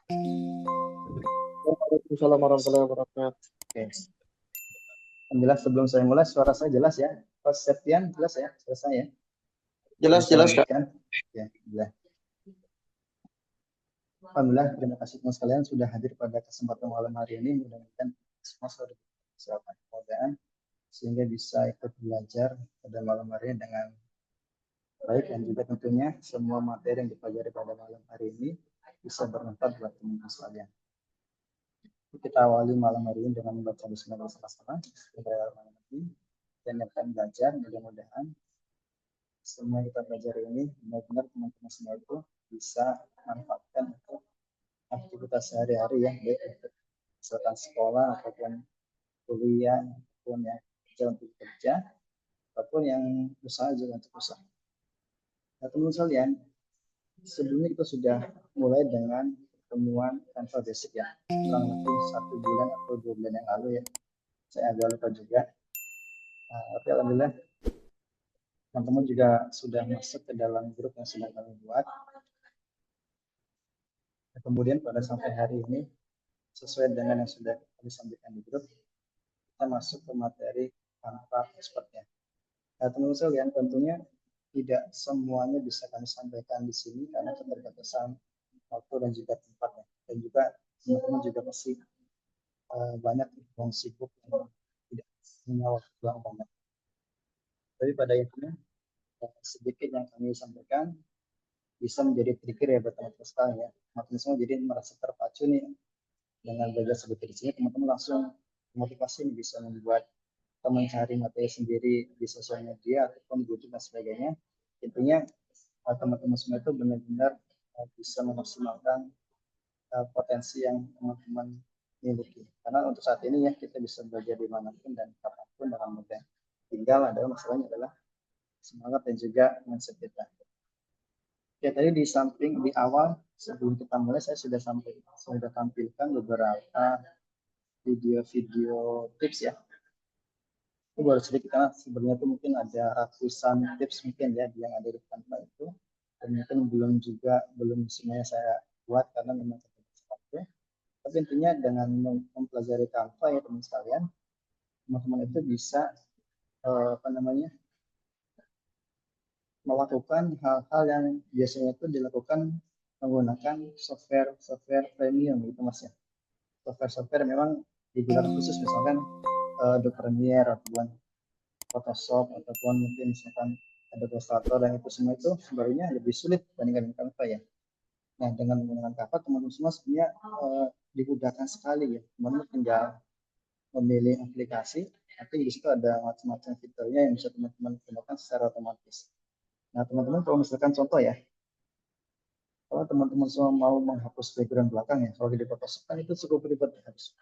Waalaikumsalam warahmatullahi wabarakatuh. Oke. Alhamdulillah sebelum saya mulai suara saya jelas ya. Pak Septian jelas ya suara saya. Jelas Bisa jelas Kak. lanjutkan. Ya, alhamdulillah. Alhamdulillah, terima kasih teman sekalian sudah hadir pada kesempatan malam hari ini. Mudah-mudahan semua sudah kesehatan kemudahan sehingga bisa ikut belajar pada malam hari ini dengan baik dan juga tentunya semua materi yang dipelajari pada malam hari ini bisa bermanfaat buat teman-teman sekalian. Kita awali malam hari ini dengan membaca Bismillahirrahmanirrahim. Dan akan belajar mudah-mudahan semua kita belajar ini benar-benar teman-teman semua itu bisa manfaatkan untuk aktivitas sehari-hari ya, baik untuk misalkan sekolah ataupun kuliah ataupun yang kerja untuk kerja ataupun yang usaha juga untuk usaha. Nah teman-teman sekalian, sebelumnya kita sudah mulai dengan pertemuan Canva Basic ya, kurang lebih 1 bulan atau 2 bulan yang lalu ya, saya agak lupa juga. Tapi alhamdulillah teman-teman juga sudah masuk ke dalam grup yang sudah kami buat. Nah, kemudian pada sampai hari ini, sesuai dengan yang sudah kami sampaikan di grup, kita masuk ke materi Canva Expertnya. Nah, teman-teman sekalian, tentunya tidak semuanya bisa kami sampaikan di sini karena keterbatasan waktu dan juga tempatnya. Dan juga teman-teman juga pasti banyak yang sibuk yang tidak punya waktu yang banyak. Tapi pada intinya sedikit yang kami sampaikan bisa menjadi trigger ya buat teman-teman sekalian ya. Teman-teman semua jadi merasa terpacu nih dengan belajar sedikit di sini, teman-teman langsung motivasi bisa membuat mencari materi sendiri di sosial media ataupun YouTube dan sebagainya. Intinya teman-teman semua itu benar-benar bisa memaksimalkan potensi yang teman-teman miliki. Karena untuk saat ini ya kita bisa belajar dimanapun dan kapanpun dengan mudah. Tinggal adalah masalahnya adalah semangat dan juga mindset kita. Ya tadi di samping di awal sebelum kita mulai saya sudah tampilkan beberapa video-video tips ya. Itu baru sedikit karena sebenarnya itu mungkin ada ratusan tips mungkin ya yang ada di Canva itu. Dan mungkin belum semuanya saya buat karena memang waktu. Tapi intinya dengan mempelajari Canva ya teman sekalian, teman-teman itu bisa melakukan hal-hal yang biasanya itu dilakukan menggunakan software premium gitu mas ya. Software memang digunakan khusus misalkan Adobe Premiere ataupun Photoshop ataupun mungkin misalkan Adobe Illustrator dan itu semua itu sebenarnya lebih sulit dibandingkan dengan Canva ya. Nah dengan menggunakan Canva teman-teman semua sebenarnya dimudahkan sekali ya. Teman-teman tinggal memilih aplikasi, tapi di situ ada macam-macam fiturnya yang bisa teman-teman gunakan secara otomatis. Nah teman-teman kalau misalkan contoh ya, kalau teman-teman semua mau menghapus background belakang ya, kalau di Photoshop kan itu cukup ribet harus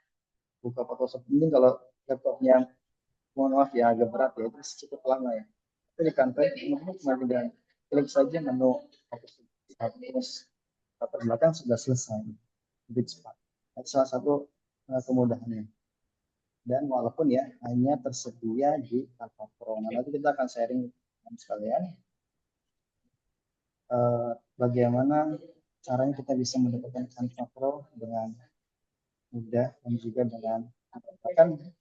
buka Photoshop. Mending kalau laptopnya mohon maaf ya agak berat ya, itu cukup lama ya. Tapi di Canva teman-teman cuma tinggal klik saja menu hapus latar belakang sudah selesai, lebih cepat. Itu salah satu kemudahannya. Dan walaupun ya hanya tersedia di Canva Pro. Nah, nanti kita akan sharing dengan sekalian bagaimana caranya kita bisa mendapatkan Canva Pro dengan mudah dan juga dengan bahkan ya,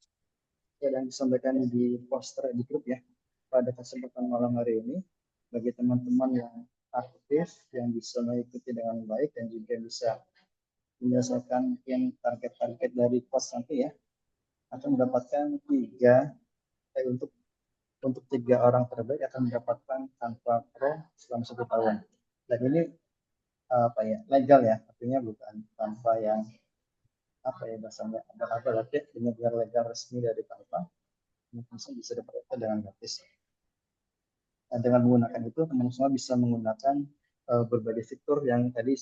dan disampaikan di poster di grup ya pada kesempatan malam hari ini bagi teman-teman yang aktif yang bisa mengikuti dengan baik dan juga bisa menyelesaikan mungkin target-target dari course nanti ya akan mendapatkan untuk 3 orang terbaik akan mendapatkan Canva Pro selama 1 tahun. Dan ini apa ya legal ya, artinya bukan tanpa yang apa ya bahasanya ada berarti benar-benar legal resmi dari Canva, mungkin bisa dapatkan dengan gratis. Nah, dengan menggunakan itu teman-teman semua bisa menggunakan berbagai fitur yang tadi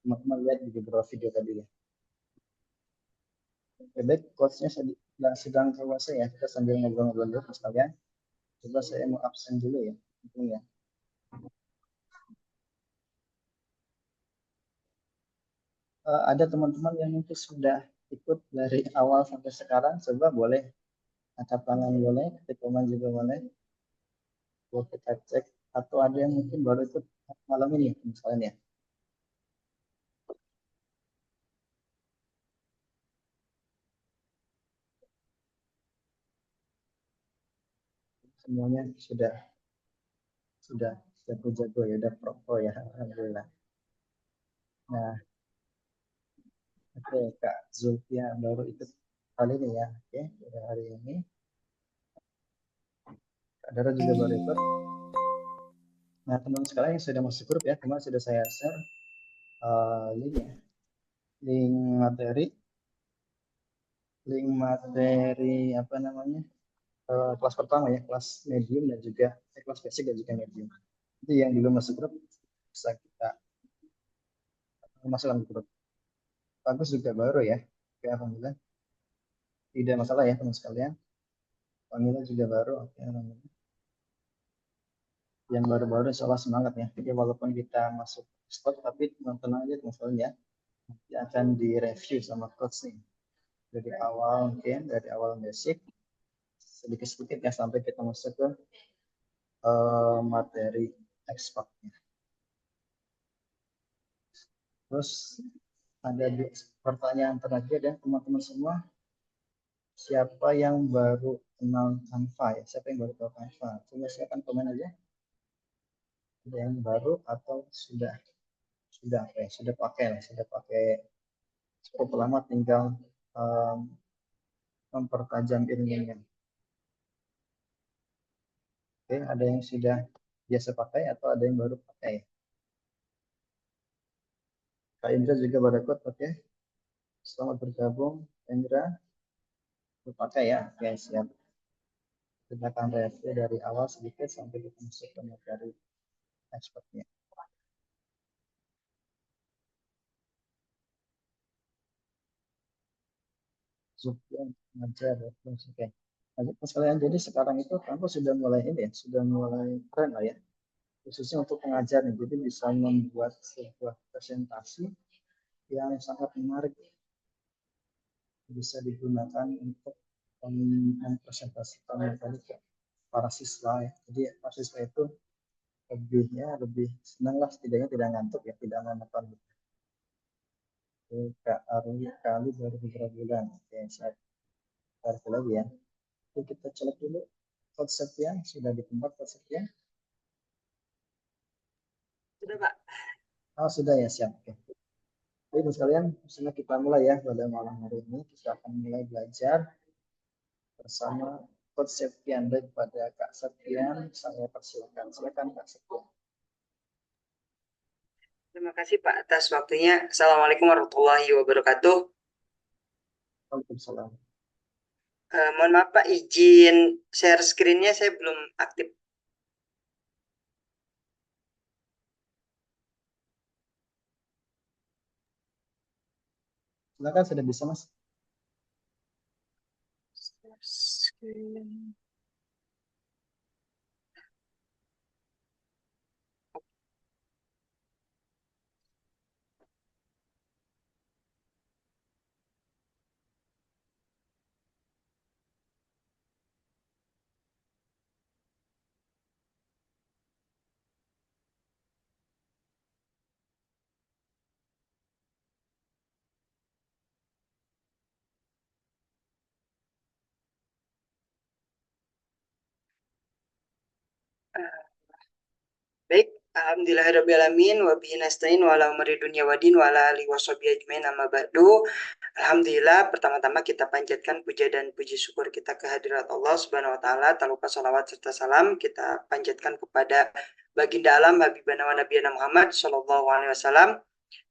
teman-teman lihat di beberapa video tadi ya. Oke, baik, coachnya sedang keluar ya, kita sambil ngobrol-ngobrol dulu sekalian. Coba saya mau absen dulu ya, mungkin ya. Ada teman-teman yang mungkin sudah ikut dari awal sampai sekarang, coba boleh angkat tangan boleh, ketik komen juga boleh. Boleh kita cek atau ada yang mungkin baru ikut malam ini misalnya ya. semuanya sudah jago-jago ya, udah pro ya, alhamdulillah. Nah, oke, Kak Zulfia baru ikut kali ini ya. Oke, pada hari ini. Kak Dara juga baru ikut. Nah, teman sekalian yang sudah masuk grup ya, kemarin sudah saya share linknya. Link materi, apa namanya? Kelas pertama ya, kelas medium dan juga kelas basic dan juga medium. Itu yang belum masuk grup bisa kita masukkan ke grup. Bagus juga baru ya. Oke, alhamdulillah. Tidak masalah ya teman sekalian. Panggilan juga baru. Oke, alhamdulillah. Yang baru-baru insya Allah semangat ya. Jadi walaupun kita masuk spot tapi tenang aja teman sekalian ya. Nanti akan direview sama coach nih. Dari awal mungkin, dari awal basic. Sedikit-sedikit ya sampai kita masuk ke materi ekspornya. Terus ada pertanyaan terakhir ya teman-teman semua. Siapa yang baru kenal Canva ya? Siapa yang baru tahu Canva? Coba silakan komen aja. Ada yang baru atau sudah apa ya? Sudah pakai cukup lama, tinggal mempertajam ilmunya. Oke, ada yang sudah biasa pakai atau ada yang baru pakai? Kak Indra juga baru ikut, oke. Selamat bergabung, Indra. Pakai ya, oke siap. Kita akan review dari awal sedikit sampai kita masuk ke materi expertnya. Zupian mengajar, oke. Nah, sekalian, jadi sekarang itu kamu sudah mulai ini ya, sudah mulai keren lah ya, khususnya untuk pengajar nih. Jadi bisa membuat sebuah presentasi yang sangat menarik, bisa digunakan untuk mempresentasikan tadi ke para siswa ya. Jadi para siswa itu lebih senang lah, setidaknya tidak ngantuk ya, tidak monoton. Kak Arwi kali baru beberapa bulan. Oke, saya tarik lagi ya. Oke, kita colok dulu konsepnya, sudah di tempat konsepnya. Sudah, Pak. Oh, sudah ya, siap. Oke. Baik, sekalian, misalnya kita mulai ya pada malam hari ini. Kita akan mulai belajar bersama Coach Septian. Baik, pada Kak Septian, saya persilakan. Silakan Kak Septian. Terima kasih Pak atas waktunya. Assalamualaikum warahmatullahi wabarakatuh. Waalaikumsalam. Mohon maaf Pak, izin share screen-nya, saya belum aktif. Silakan, sudah bisa Mas. Screen. Baik, alhamdulillahirrahmanirrahim, wa bihi nasta'in wa ala umri dunya wa din wa ala alihi washabihi ajmain, amma ba'du. Alhamdulillah, pertama-tama kita panjatkan puja dan puji syukur kita kehadirat Allah Subhanahu wa taala, tak lupa salawat serta salam kita panjatkan kepada baginda alam habibana wa nabiyana Muhammad sallallahu alaihi wasallam.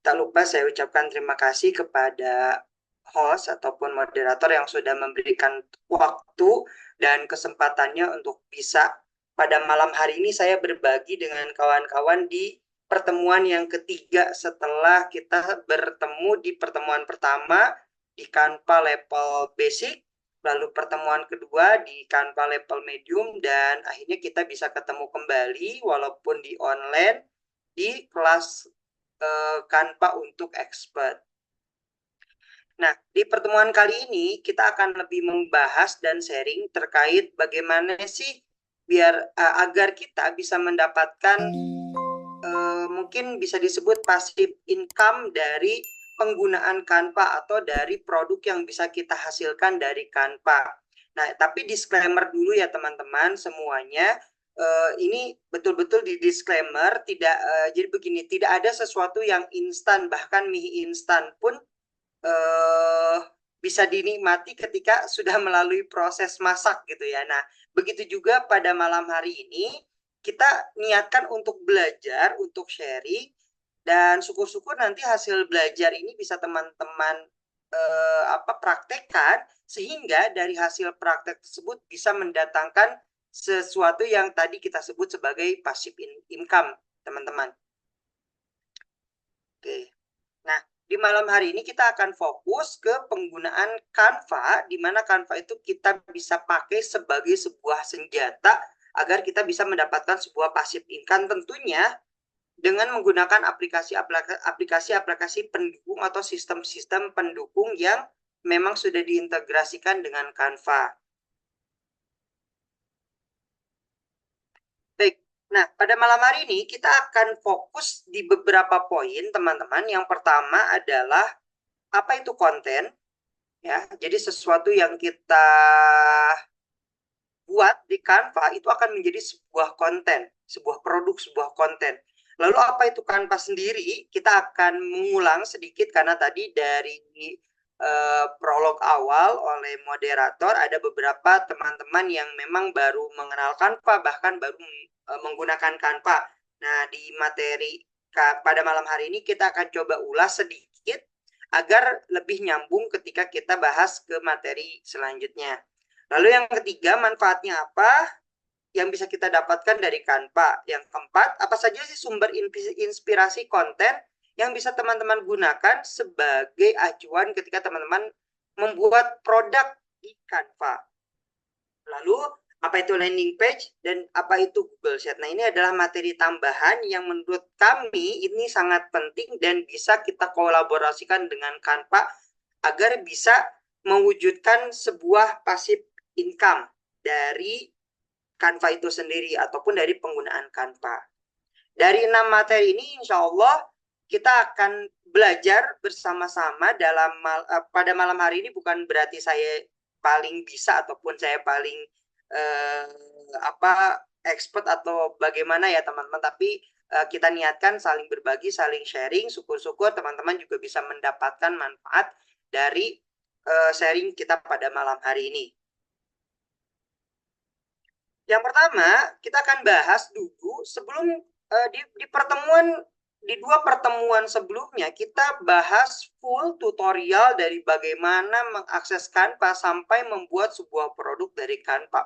Tak lupa saya ucapkan terima kasih kepada host ataupun moderator yang sudah memberikan waktu dan kesempatannya untuk bisa pada malam hari ini saya berbagi dengan kawan-kawan di pertemuan yang ketiga setelah kita bertemu di pertemuan pertama di Canva level basic, lalu pertemuan kedua di Canva level medium, dan akhirnya kita bisa ketemu kembali walaupun di online di kelas Canva untuk expert. Nah, di pertemuan kali ini kita akan lebih membahas dan sharing terkait bagaimana sih biar agar kita bisa mendapatkan mungkin bisa disebut passive income dari penggunaan Canva atau dari produk yang bisa kita hasilkan dari Canva. Nah, tapi disclaimer dulu ya teman-teman semuanya. Ini betul-betul di disclaimer, tidak jadi begini, tidak ada sesuatu yang instan, bahkan mie instan pun bisa dinikmati ketika sudah melalui proses masak gitu ya. Nah, begitu juga pada malam hari ini kita niatkan untuk belajar, untuk sharing, dan syukur-syukur nanti hasil belajar ini bisa teman-teman praktekkan sehingga dari hasil praktek tersebut bisa mendatangkan sesuatu yang tadi kita sebut sebagai passive income, teman-teman. Oke. Nah, di malam hari ini kita akan fokus ke penggunaan Canva, di mana Canva itu kita bisa pakai sebagai sebuah senjata agar kita bisa mendapatkan sebuah passive income tentunya dengan menggunakan aplikasi-aplikasi pendukung atau sistem-sistem pendukung yang memang sudah diintegrasikan dengan Canva. Baik, nah pada malam hari ini kita akan fokus di beberapa poin teman-teman. Yang pertama adalah apa itu konten, ya. Jadi sesuatu yang kita buat di Canva itu akan menjadi sebuah konten, sebuah produk, sebuah konten. Lalu apa itu Canva sendiri? Kita akan mengulang sedikit karena tadi dari prolog awal oleh moderator ada beberapa teman-teman yang memang baru mengenal Canva, bahkan baru menggunakan Canva. Nah, di materi pada malam hari ini kita akan coba ulas sedikit agar lebih nyambung ketika kita bahas ke materi selanjutnya. Lalu yang ketiga, manfaatnya apa yang bisa kita dapatkan dari Canva. Yang keempat, apa saja sih sumber inspirasi konten yang bisa teman-teman gunakan sebagai acuan ketika teman-teman membuat produk di Canva. Lalu, apa itu landing page dan apa itu Google Sheet. Nah, ini adalah materi tambahan yang menurut kami ini sangat penting dan bisa kita kolaborasikan dengan Canva agar bisa mewujudkan sebuah passive income dari Canva itu sendiri ataupun dari penggunaan Canva. Dari 6 materi ini insya Allah kita akan belajar bersama-sama pada malam hari ini. Bukan berarti saya paling bisa ataupun saya paling expert atau bagaimana ya teman-teman, tapi kita niatkan saling berbagi, saling sharing. Syukur-syukur teman-teman juga bisa mendapatkan manfaat dari sharing kita pada malam hari ini. Yang pertama, kita akan bahas dulu sebelum di dua pertemuan sebelumnya kita bahas full tutorial dari bagaimana mengakses Canva sampai membuat sebuah produk dari Canva.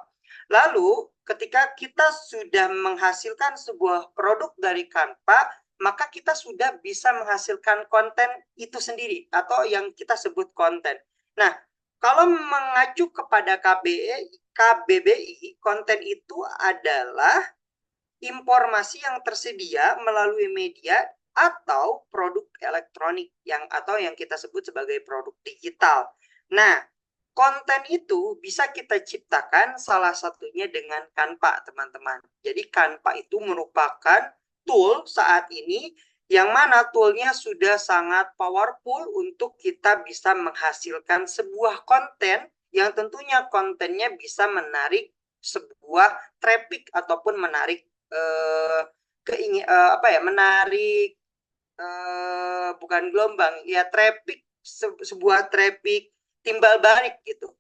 Lalu, ketika kita sudah menghasilkan sebuah produk dari Canva, maka kita sudah bisa menghasilkan konten itu sendiri atau yang kita sebut konten. Nah, kalau mengacu kepada KBBI, konten itu adalah informasi yang tersedia melalui media atau produk elektronik atau yang kita sebut sebagai produk digital. Nah, konten itu bisa kita ciptakan salah satunya dengan Canva, teman-teman. Jadi Canva itu merupakan tool saat ini yang mana toolnya sudah sangat powerful untuk kita bisa menghasilkan sebuah konten yang tentunya kontennya bisa menarik sebuah traffic ataupun menarik menarik bukan gelombang ya, traffic, sebuah traffic timbal balik gitu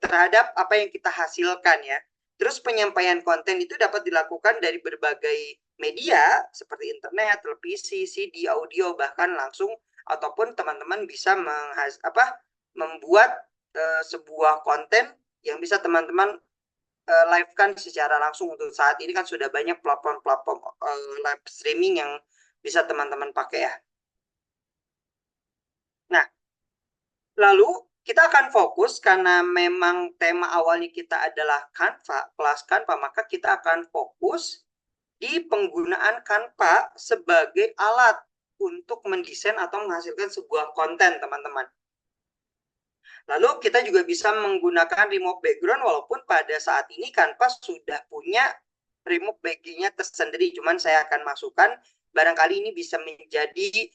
terhadap apa yang kita hasilkan ya. Terus penyampaian konten itu dapat dilakukan dari berbagai media seperti internet, televisi, CD, audio, bahkan langsung, ataupun teman-teman bisa membuat sebuah konten yang bisa teman-teman live-kan secara langsung. Untuk saat ini kan sudah banyak platform-platform live streaming yang bisa teman-teman pakai ya. Nah, lalu kita akan fokus karena memang tema awalnya kita adalah Canva, kelas Canva, maka kita akan fokus di penggunaan Canva sebagai alat untuk mendesain atau menghasilkan sebuah konten, teman-teman. Lalu kita juga bisa menggunakan remove background, walaupun pada saat ini Canva sudah punya remove background-nya tersendiri. Cuman saya akan masukkan, barangkali ini bisa menjadi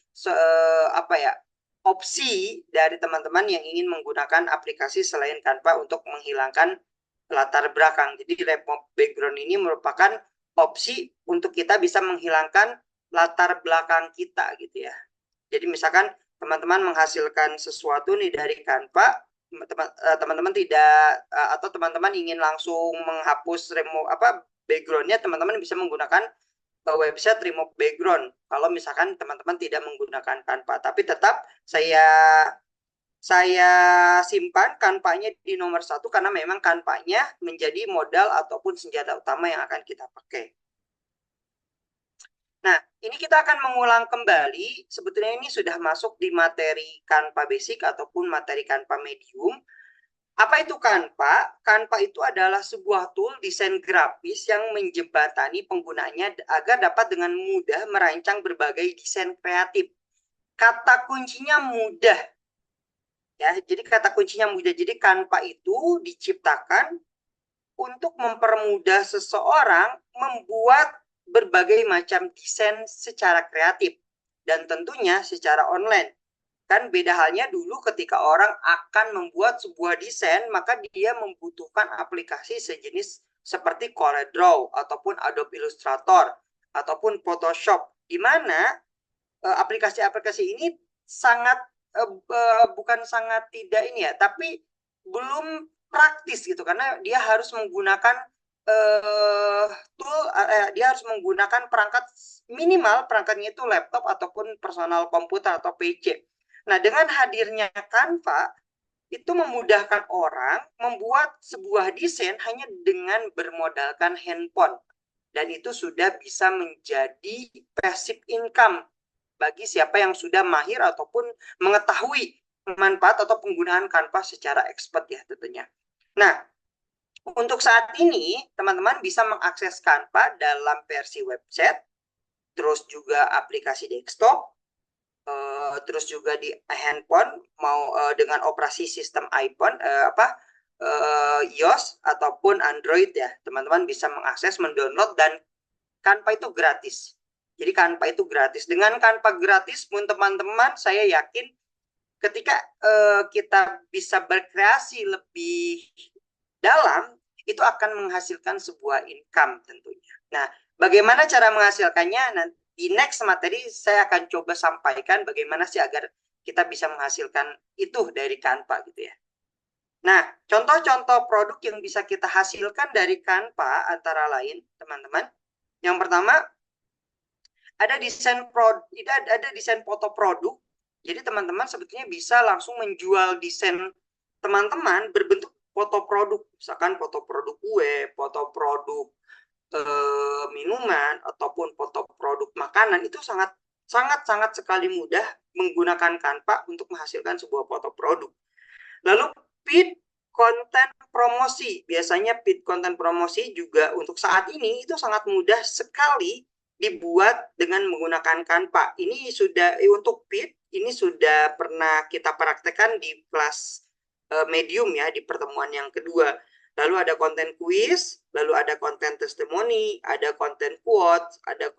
opsi dari teman-teman yang ingin menggunakan aplikasi selain Canva untuk menghilangkan latar belakang. Jadi remove background ini merupakan opsi untuk kita bisa menghilangkan latar belakang kita gitu ya. Jadi misalkan teman-teman menghasilkan sesuatu nih dari Canva, teman-teman tidak atau teman-teman ingin langsung menghapus remove backgroundnya, teman-teman bisa menggunakan website remove background kalau misalkan teman-teman tidak menggunakan Canva. Tapi tetap saya simpan Canva-nya di nomor 1 karena memang Canva-nya menjadi modal ataupun senjata utama yang akan kita pakai. Nah, ini kita akan mengulang kembali. Sebetulnya ini sudah masuk di materi Canva Basic ataupun materi Canva Medium. Apa itu Canva? Canva itu adalah sebuah tool desain grafis yang menjembatani penggunanya agar dapat dengan mudah merancang berbagai desain kreatif. Kata kuncinya mudah. Ya, jadi kata kuncinya mudah. Jadi Canva itu diciptakan untuk mempermudah seseorang membuat berbagai macam desain secara kreatif dan tentunya secara online. Kan beda halnya dulu ketika orang akan membuat sebuah desain, maka dia membutuhkan aplikasi sejenis seperti CorelDRAW ataupun Adobe Illustrator ataupun Photoshop, di mana aplikasi-aplikasi ini sangat bukan sangat tidak ini ya, tapi belum praktis gitu karena dia harus menggunakan tool, dia harus menggunakan perangkat minimal, perangkatnya itu laptop ataupun personal komputer atau PC. Nah, dengan hadirnya Canva itu memudahkan orang membuat sebuah desain hanya dengan bermodalkan handphone, dan itu sudah bisa menjadi passive income bagi siapa yang sudah mahir ataupun mengetahui manfaat atau penggunaan Canva secara expert ya tentunya. Nah, untuk saat ini teman-teman bisa mengakses Canva dalam versi website, terus juga aplikasi desktop, terus juga di handphone mau dengan operasi sistem iPhone iOS ataupun Android ya. Teman-teman bisa mengakses, mendownload, dan Canva itu gratis. Jadi Canva itu gratis. Dengan Canva gratis pun teman-teman, saya yakin ketika kita bisa berkreasi lebih dalam, itu akan menghasilkan sebuah income tentunya. Nah, bagaimana cara menghasilkannya? Nanti di next materi saya akan coba sampaikan bagaimana sih agar kita bisa menghasilkan itu dari Canva gitu ya. Nah, contoh-contoh produk yang bisa kita hasilkan dari Canva antara lain, teman-teman. Yang pertama, ada desain foto produk. Jadi teman-teman sebetulnya bisa langsung menjual desain teman-teman berbentuk foto produk, misalkan foto produk kue, foto produk minuman, ataupun foto produk makanan. Itu sangat sekali mudah menggunakan Canva untuk menghasilkan sebuah foto produk. Lalu feed konten promosi, biasanya feed konten promosi juga untuk saat ini itu sangat mudah sekali dibuat dengan menggunakan Canva. Ini sudah untuk feed, ini sudah pernah kita praktekkan di kelas Medium ya, di pertemuan yang kedua. Lalu ada konten kuis, lalu ada konten testimoni, ada konten quotes, ada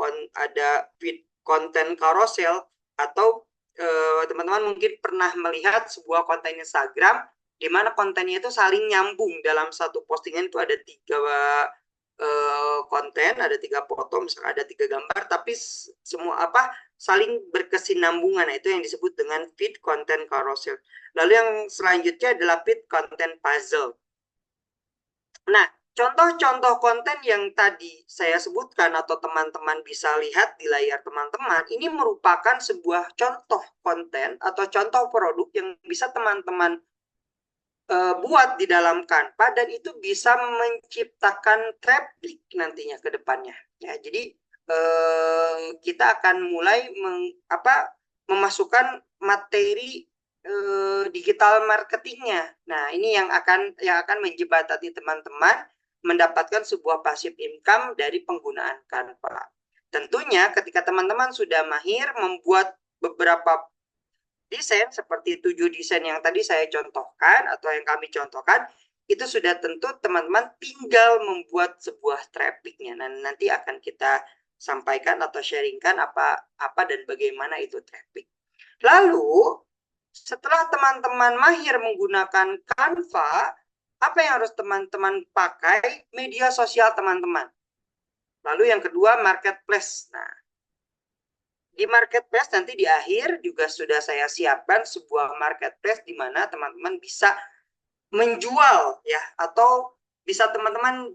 feed konten carousel, atau teman-teman mungkin pernah melihat sebuah konten Instagram di mana kontennya itu saling nyambung. Dalam satu postingan itu ada 3 konten, ada 3 foto, misalnya ada 3 gambar, tapi semua saling berkesinambungan. Nah, itu yang disebut dengan feed konten carousel. Lalu yang selanjutnya adalah feed konten puzzle. Nah, contoh-contoh konten yang tadi saya sebutkan atau teman-teman bisa lihat di layar teman-teman, ini merupakan sebuah contoh konten atau contoh produk yang bisa teman-teman buat di dalam Canva, dan itu bisa menciptakan traffic nantinya ke depannya. Ya, jadi kita akan mulai memasukkan materi digital marketingnya. Nah, ini yang akan menjembatani teman-teman mendapatkan sebuah passive income dari penggunaan Canva. Tentunya ketika teman-teman sudah mahir membuat beberapa desain seperti 7 desain yang tadi saya contohkan atau yang kami contohkan, itu sudah tentu teman-teman tinggal membuat sebuah trafficnya. Nah, nanti akan kita sampaikan atau sharingkan apa dan bagaimana itu traffic. Lalu Setelah teman-teman mahir menggunakan Canva, apa yang harus teman-teman pakai? Media sosial teman-teman. Lalu yang kedua, marketplace. Nah, di marketplace nanti di akhir juga sudah saya siapkan sebuah marketplace di mana teman-teman bisa menjual ya, atau bisa teman-teman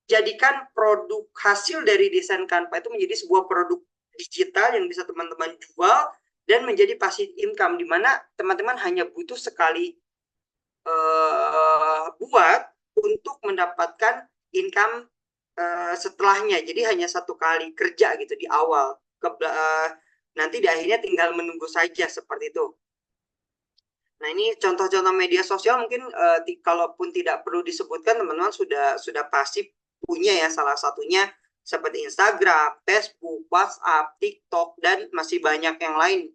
jadikan produk hasil dari desain Canva itu menjadi sebuah produk digital yang bisa teman-teman jual dan menjadi passive income, di mana teman-teman hanya butuh sekali buat untuk mendapatkan income setelahnya. Jadi hanya satu kali kerja gitu di awal. Nanti di akhirnya tinggal menunggu saja seperti itu. Nah, ini contoh-contoh media sosial mungkin kalaupun tidak perlu disebutkan, teman-teman sudah pasti punya ya, salah satunya seperti Instagram, Facebook, WhatsApp, TikTok, dan masih banyak yang lain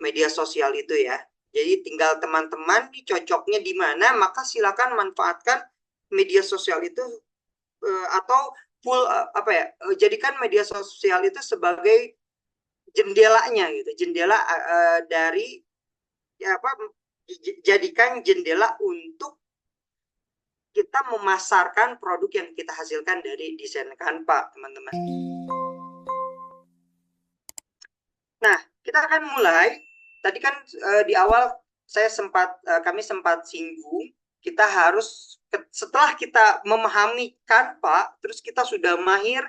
media sosial itu ya. Jadi tinggal teman-teman cocoknya di mana, maka silakan manfaatkan media sosial itu atau full jadikan media sosial itu sebagai jendelanya gitu, jendela dari ya jadikan jendela untuk kita memasarkan produk yang kita hasilkan dari desain Canva, teman-teman. Nah, kita akan mulai. Tadi kan di awal kami sempat singgung, kita harus setelah kita memahami Canva, terus kita sudah mahir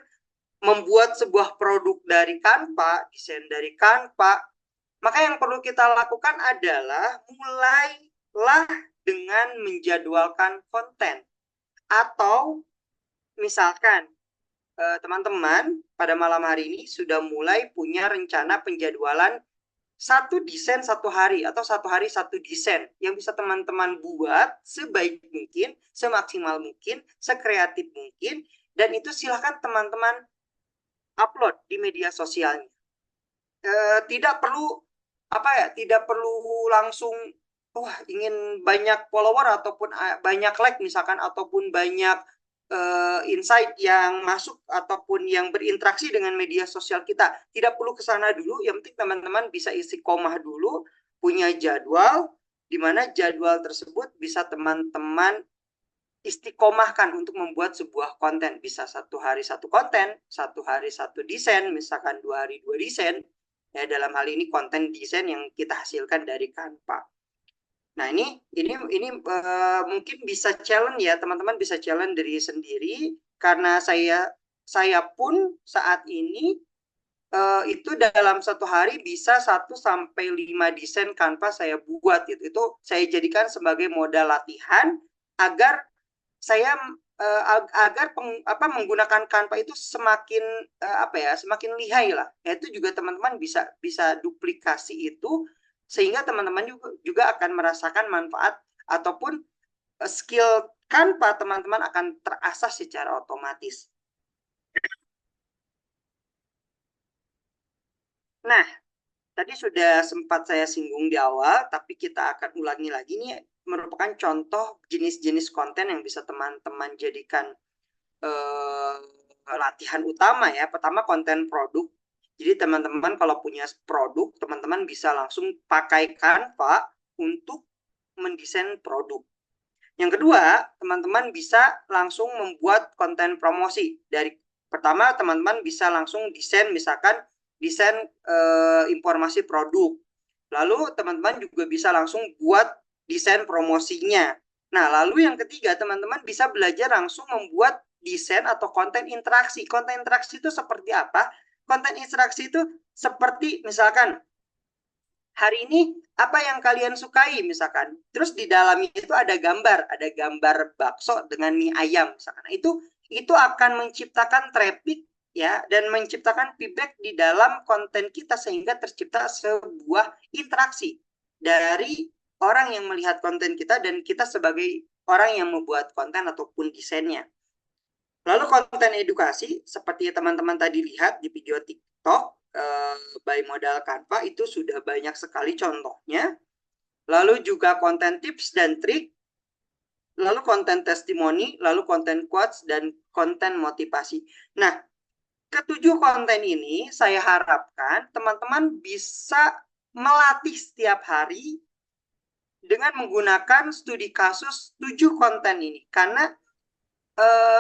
membuat sebuah produk dari Canva, desain dari Canva, maka yang perlu kita lakukan adalah mulailah dengan menjadwalkan konten. Atau misalkan teman-teman pada malam hari ini sudah mulai punya rencana penjadwalan satu desain satu hari atau satu hari satu desain yang bisa teman-teman buat sebaik mungkin, semaksimal mungkin, sekreatif mungkin, dan itu silahkan teman-teman upload di media sosialnya. Tidak perlu tidak perlu langsung wah ingin banyak follower ataupun banyak like misalkan, ataupun banyak insight yang masuk ataupun yang berinteraksi dengan media sosial kita. Tidak perlu ke sana dulu, yang penting teman-teman bisa istiqomah dulu, punya jadwal, di mana jadwal tersebut bisa teman-teman istiqomahkan untuk membuat sebuah konten. Bisa satu hari satu konten, satu hari satu desain, misalkan 2 hari 2 desain. Ya, dalam hal ini konten desain yang kita hasilkan dari Canva. Nah, ini mungkin bisa challenge ya, teman-teman bisa challenge diri sendiri, karena saya pun saat ini itu dalam satu hari bisa 1 sampai 5 desain Canva saya buat. Itu saya jadikan sebagai modal latihan agar saya menggunakan Canva itu semakin semakin lihai lah. Ya, itu juga teman-teman bisa duplikasi itu, sehingga teman-teman juga akan merasakan manfaat ataupun skill Canva teman-teman akan terasah secara otomatis. Nah, tadi sudah sempat saya singgung di awal, tapi kita akan ulangi lagi nih, merupakan contoh jenis-jenis konten yang bisa teman-teman jadikan latihan utama ya. Pertama, konten produk. Jadi teman-teman kalau punya produk, teman-teman bisa langsung pakai Canva untuk mendesain produk. Yang kedua, teman-teman bisa langsung membuat konten promosi. Dari pertama, teman-teman bisa langsung desain, misalkan desain informasi produk. Lalu teman-teman juga bisa langsung buat desain promosinya. Nah, lalu yang ketiga, teman-teman bisa belajar langsung membuat desain atau konten interaksi. Konten interaksi itu seperti apa? Konten interaksi itu seperti misalkan hari ini apa yang kalian sukai misalkan. Terus di dalamnya itu ada gambar bakso dengan mie ayam misalkan. Itu akan menciptakan traffic ya, dan menciptakan feedback di dalam konten kita, sehingga tercipta sebuah interaksi dari orang yang melihat konten kita dan kita sebagai orang yang membuat konten ataupun desainnya. Lalu konten edukasi seperti teman-teman tadi lihat di video TikTok by modal Canva, itu sudah banyak sekali contohnya. Lalu juga konten tips dan trik, lalu konten testimoni, lalu konten quotes, dan konten motivasi. Nah, ketujuh konten ini saya harapkan teman-teman bisa melatih setiap hari dengan menggunakan studi kasus 7 konten ini. Karena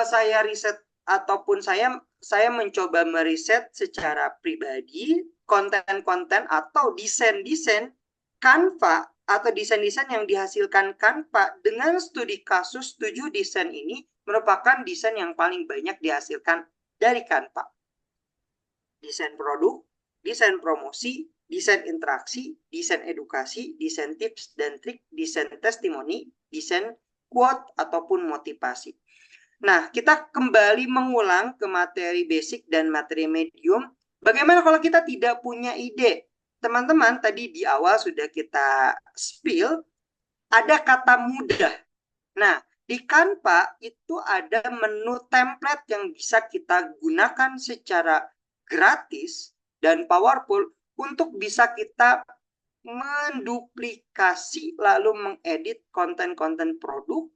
saya riset ataupun saya mencoba meriset secara pribadi konten-konten atau desain-desain Canva atau desain-desain yang dihasilkan Canva dengan studi kasus 7 desain ini merupakan desain yang paling banyak dihasilkan dari Canva. Desain produk, desain promosi, desain interaksi, desain edukasi, desain tips dan trik, desain testimoni, desain quote ataupun motivasi. Nah, kita kembali mengulang ke materi basic dan materi medium. Bagaimana kalau kita tidak punya ide? Teman-teman, tadi di awal sudah kita spill, ada kata mudah. Nah, di Canva itu ada menu template yang bisa kita gunakan secara gratis dan powerful untuk bisa kita menduplikasi lalu mengedit konten-konten produk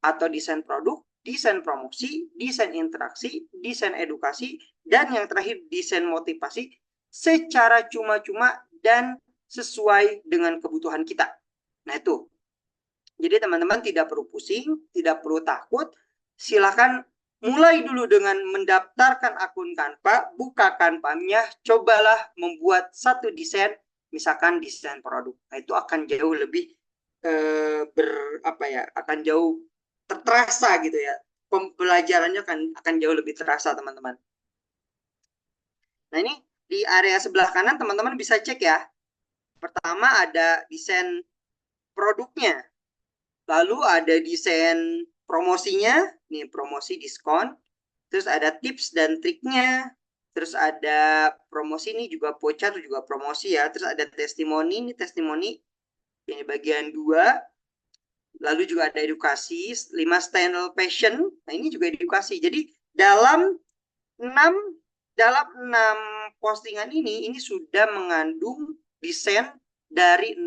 atau desain produk, desain promosi, desain interaksi, desain edukasi, dan yang terakhir desain motivasi secara cuma-cuma dan sesuai dengan kebutuhan kita. Nah itu. Jadi teman-teman tidak perlu pusing, tidak perlu takut. Silakan mulai dulu dengan mendaftarkan akun Canva, buka Canva-nya, cobalah membuat satu desain, misalkan desain produk. Nah itu akan jauh lebih akan jauh terasa gitu ya. Pembelajarannya akan jauh lebih terasa teman-teman. Nah ini di area sebelah kanan teman-teman bisa cek ya. Pertama ada desain produknya. Lalu ada desain promosinya, nih promosi diskon. Terus ada tips dan triknya. Terus ada promosi ini juga voucher juga promosi ya. Terus ada testimoni, ini testimoni ini bagian 2. Lalu juga ada edukasi, 5 channel passion. Nah, ini juga edukasi. Jadi dalam 6 postingan ini sudah mengandung desain dari 6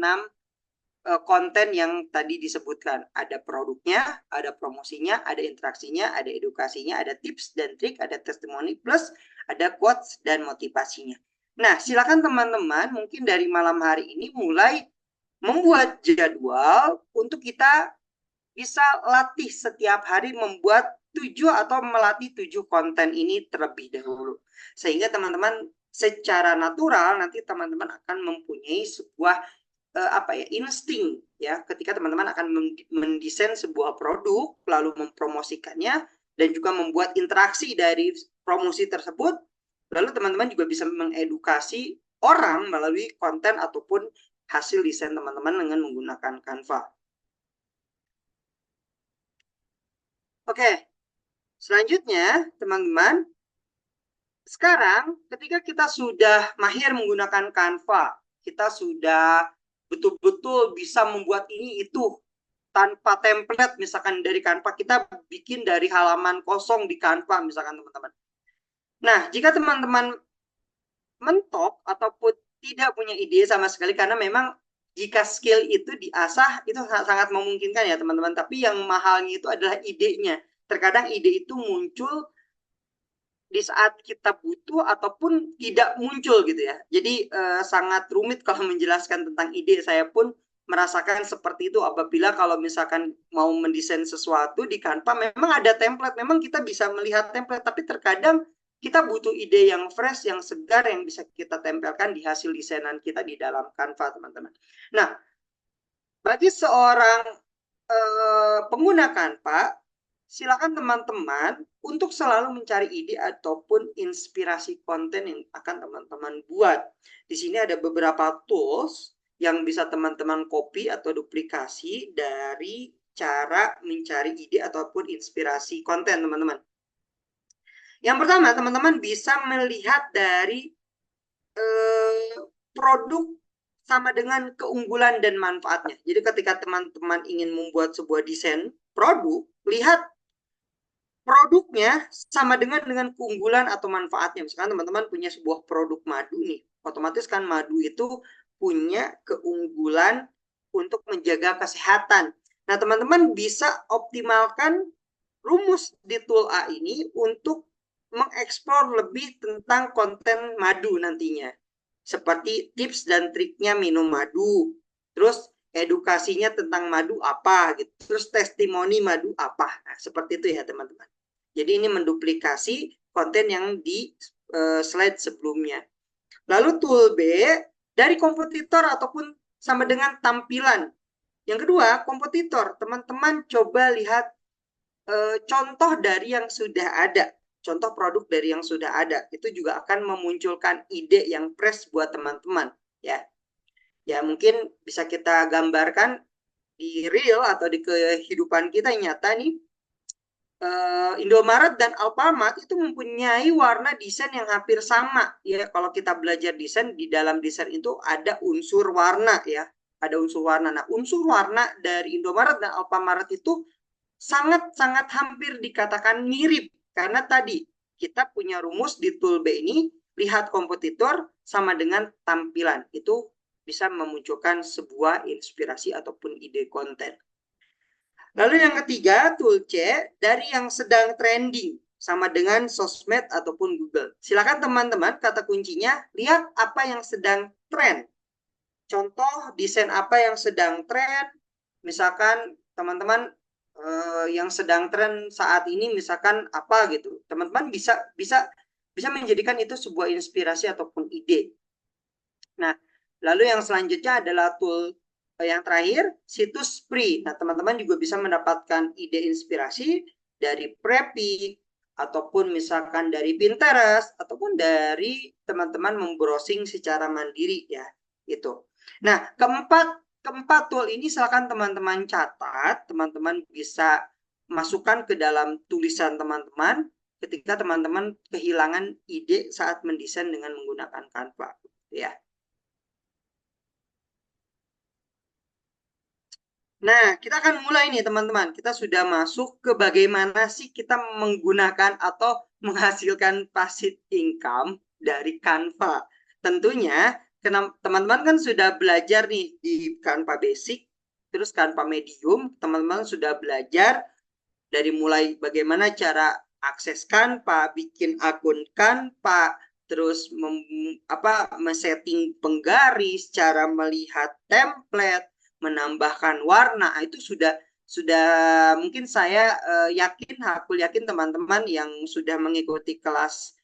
konten yang tadi disebutkan. Ada produknya, ada promosinya, ada interaksinya, ada edukasinya, ada tips dan trik, ada testimoni, plus ada quotes dan motivasinya. Nah, silakan teman-teman mungkin dari malam hari ini mulai membuat jadwal untuk kita bisa latih setiap hari membuat 7 atau melatih 7 konten ini terlebih dahulu. Sehingga teman-teman secara natural nanti teman-teman akan mempunyai sebuah insting ya ketika teman-teman akan mendesain sebuah produk lalu mempromosikannya dan juga membuat interaksi dari promosi tersebut, lalu teman-teman juga bisa mengedukasi orang melalui konten ataupun hasil desain teman-teman dengan menggunakan Canva. Oke, selanjutnya teman-teman, sekarang ketika kita sudah mahir menggunakan Canva, kita sudah betul-betul bisa membuat ini itu tanpa template, misalkan dari Canva kita bikin dari halaman kosong di Canva misalkan teman-teman. Nah, jika teman-teman mentok ataupun tidak punya ide sama sekali, karena memang jika skill itu diasah itu sangat memungkinkan ya teman-teman, tapi yang mahalnya itu adalah idenya. Terkadang ide itu muncul di saat kita butuh ataupun tidak muncul gitu ya. Jadi sangat rumit kalau menjelaskan tentang ide. Saya pun merasakan seperti itu apabila kalau misalkan mau mendesain sesuatu di Canva, memang ada template, memang kita bisa melihat template, tapi terkadang kita butuh ide yang fresh, yang segar, yang bisa kita tempelkan di hasil desainan kita di dalam Canva, teman-teman. Nah, bagi seorang pengguna Canva, silakan teman-teman untuk selalu mencari ide ataupun inspirasi konten yang akan teman-teman buat. Di sini ada beberapa tools yang bisa teman-teman copy atau duplikasi dari cara mencari ide ataupun inspirasi konten, teman-teman. Yang pertama, teman-teman bisa melihat dari produk sama dengan keunggulan dan manfaatnya. Jadi ketika teman-teman ingin membuat sebuah desain produk, lihat produknya sama dengan keunggulan atau manfaatnya. Misalkan teman-teman punya sebuah produk madu nih, otomatis kan madu itu punya keunggulan untuk menjaga kesehatan. Nah, teman-teman bisa optimalkan rumus di tool A ini untuk mengeksplor lebih tentang konten madu nantinya. seperti tips dan triknya minum madu, terus edukasinya tentang madu apa gitu, terus testimoni madu apa. Nah, seperti itu ya teman-teman. Jadi ini menduplikasi konten yang di slide sebelumnya. Lalu tool B dari kompetitor ataupun sama dengan tampilan. Yang kedua, kompetitor. Teman-teman coba lihat contoh dari yang sudah ada. Contoh produk dari yang sudah ada. Itu juga akan memunculkan ide yang fresh buat teman-teman. Ya, ya mungkin bisa kita gambarkan di real atau di kehidupan kita yang nyata nih. Indomaret dan Alfamart itu mempunyai warna desain yang hampir sama ya. Kalau kita belajar desain, di dalam desain itu ada unsur warna ya, ada unsur warna. Nah, unsur warna dari Indomaret dan Alfamart itu sangat-sangat hampir dikatakan mirip karena tadi kita punya rumus di tool B ini, lihat kompetitor sama dengan tampilan, itu bisa memunculkan sebuah inspirasi ataupun ide konten. Lalu yang ketiga, tool C, dari yang sedang trending, sama dengan sosmed ataupun Google. Silakan teman-teman, kata kuncinya, lihat apa yang sedang tren. Contoh, desain apa yang sedang tren. Misalkan teman-teman yang sedang tren saat ini, misalkan apa gitu. Teman-teman bisa menjadikan itu sebuah inspirasi ataupun ide. Nah, lalu yang selanjutnya adalah tool yang terakhir, situs free. Nah, teman-teman juga bisa mendapatkan ide inspirasi dari Prepik, ataupun misalkan dari Pinterest, ataupun dari teman-teman membrowsing secara mandiri ya, gitu. Nah, keempat tool ini silakan teman-teman catat, teman-teman bisa masukkan ke dalam tulisan teman-teman ketika teman-teman kehilangan ide saat mendesain dengan menggunakan Canva, ya. Nah, kita akan mulai nih teman-teman. Kita sudah masuk ke bagaimana sih kita menggunakan atau menghasilkan passive income dari Canva. Tentunya teman-teman kan sudah belajar nih di Canva Basic, terus Canva Medium. Teman-teman sudah belajar dari mulai bagaimana cara akses Canva, bikin akun Canva, terus men-setting penggaris, cara melihat template, menambahkan warna. Itu sudah mungkin saya aku yakin teman-teman yang sudah mengikuti kelas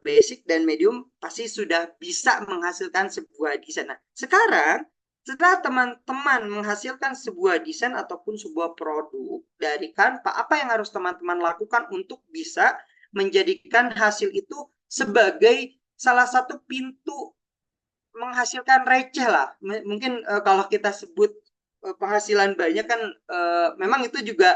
basic dan medium pasti sudah bisa menghasilkan sebuah desain. Nah, sekarang setelah teman-teman menghasilkan sebuah desain ataupun sebuah produk dari Canva, apa yang harus teman-teman lakukan untuk bisa menjadikan hasil itu sebagai salah satu pintu menghasilkan receh lah. Mungkin kalau kita sebut penghasilan banyak kan memang itu juga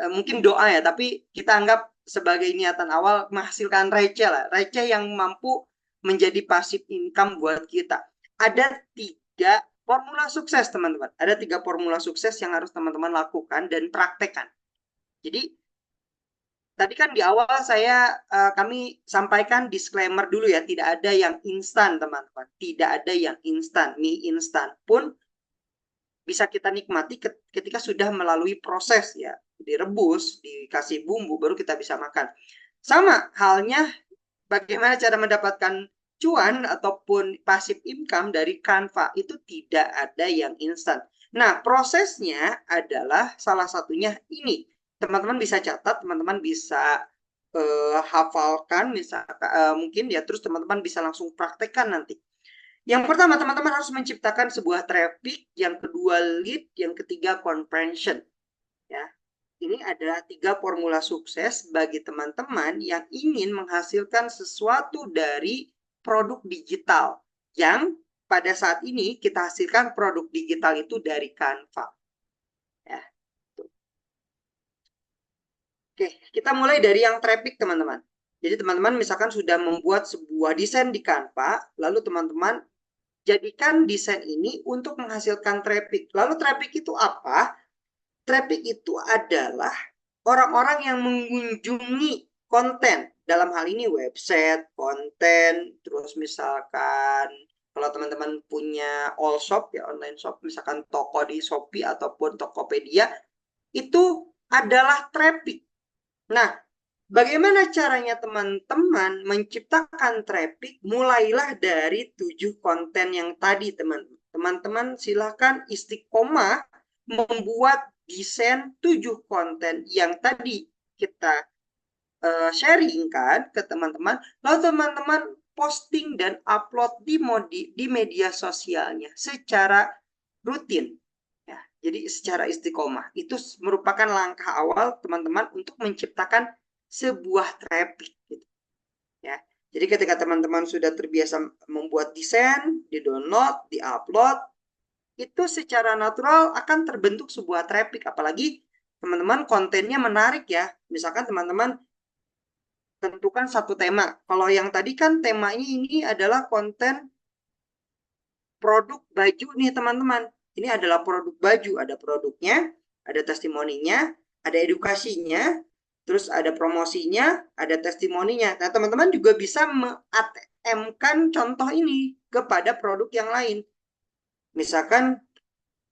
mungkin doa ya, tapi kita anggap sebagai niatan awal menghasilkan receh lah. Receh yang mampu menjadi passive income buat kita. Ada 3 formula sukses teman-teman. Ada 3 formula sukses yang harus teman-teman lakukan dan praktekkan. Jadi tadi kan di awal kami sampaikan disclaimer dulu ya, tidak ada yang instan teman-teman, tidak ada yang instan. Mie instan pun bisa kita nikmati ketika sudah melalui proses ya, direbus, dikasih bumbu, baru kita bisa makan. Sama halnya bagaimana cara mendapatkan cuan ataupun passive income dari Canva, itu tidak ada yang instan. Nah, prosesnya adalah salah satunya ini. Teman-teman bisa catat, teman-teman bisa hafalkan, mungkin ya, terus teman-teman bisa langsung praktekkan nanti. Yang pertama, teman-teman harus menciptakan sebuah traffic, yang kedua lead, yang ketiga conversion. Ya, ini adalah 3 formula sukses bagi teman-teman yang ingin menghasilkan sesuatu dari produk digital, yang pada saat ini kita hasilkan produk digital itu dari Canva. Ya. Oke, kita mulai dari yang traffic teman-teman. Jadi teman-teman misalkan sudah membuat sebuah desain di Canva, lalu teman-teman jadikan desain ini untuk menghasilkan traffic. Lalu traffic itu apa? Traffic itu adalah orang-orang yang mengunjungi konten. Dalam hal ini website, konten, terus misalkan kalau teman-teman punya all shop ya, online shop, misalkan toko di Shopee ataupun Tokopedia, itu adalah traffic. Nah, Bagaimana caranya teman-teman menciptakan traffic? Mulailah dari 7 konten yang tadi, teman-teman. Teman-teman silakan istiqomah membuat desain 7 konten yang tadi kita sharing kan ke teman-teman. Lalu teman-teman posting dan upload di media sosialnya secara rutin. Ya, jadi secara istiqomah. Itu merupakan langkah awal teman-teman untuk menciptakan sebuah traffic gitu. Ya. Jadi ketika teman-teman sudah terbiasa membuat desain, di-download, di-upload, itu secara natural akan terbentuk sebuah traffic. Apalagi teman-teman kontennya menarik ya. Misalkan teman-teman tentukan satu tema. Kalau yang tadi kan temanya ini adalah konten produk baju nih teman-teman. Ini adalah produk baju, ada produknya, ada testimoninya, ada edukasinya, terus ada promosinya, ada testimoninya. Nah, teman-teman juga bisa me-ATM-kan contoh ini kepada produk yang lain. Misalkan